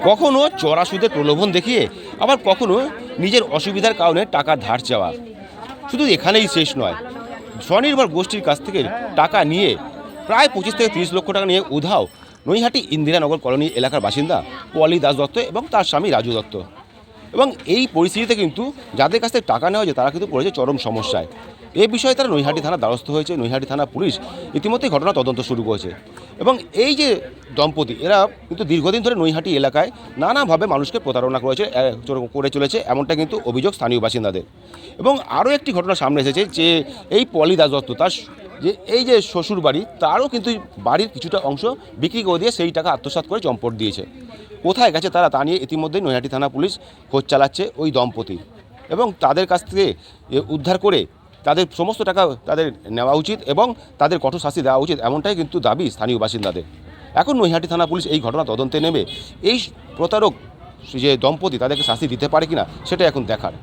কখনো চড়া সুদের প্রলোভন দেখিয়ে আবার কখনো নিজের অসুবিধার কারণে টাকা ধার চাওয়া। শুধু এখানেই শেষ নয়, স্বনির্ভর গোষ্ঠীর কাছ থেকে টাকা নিয়ে প্রায় 25 থেকে 30 লক্ষ টাকা নিয়ে উধাও নৈহাটি ইন্দিরানগর কলোনি এলাকার বাসিন্দা পলি দাস দত্ত এবং তার স্বামী রাজু দত্ত। এবং এই পরিস্থিতিতে কিন্তু যাদের কাছ থেকে টাকা নেওয়া হয়েছে তারা কিন্তু পড়েছে চরম সমস্যায়। এই বিষয়ে তারা নৈহাটি থানার দ্বারস্থ হয়েছে। নৈহাটি থানা পুলিশ ইতিমধ্যেই ঘটনা তদন্ত শুরু করেছে। এবং এই যে দম্পতি, এরা কিন্তু দীর্ঘদিন ধরে নৈহাটি এলাকায় নানাভাবে মানুষকে প্রতারণা করে চলেছে, এমনটা কিন্তু অভিযোগ স্থানীয় বাসিন্দাদের। এবং আরও একটি ঘটনা সামনে এসেছে যে এই পলি দাস দত্ত তার যে এই যে শ্বশুর বাড়ি, তারও কিন্তু বাড়ির কিছুটা অংশ বিক্রি করে দিয়ে সেই টাকা আত্মসাৎ করে চম্পট দিয়েছে। কোথায় গেছে তারা, তা নিয়ে ইতিমধ্যেই নৈহাটি থানা পুলিশ খোঁজ চালাচ্ছে ওই দম্পতি, এবং তাদের কাছ থেকে উদ্ধার করে তাদের সমস্ত টাকা তাদের নেওয়া উচিত এবং তাদের কঠোর শাস্তি দেওয়া উচিত, এমনটাই কিন্তু দাবি স্থানীয় বাসিন্দাদের। এখন নৈহাটি থানা পুলিশ এই ঘটনা তদন্তে নেমে এই প্রতারক যে দম্পতি তাদেরকে শাস্তি দিতে পারে কিনা সেটা এখন দেখার।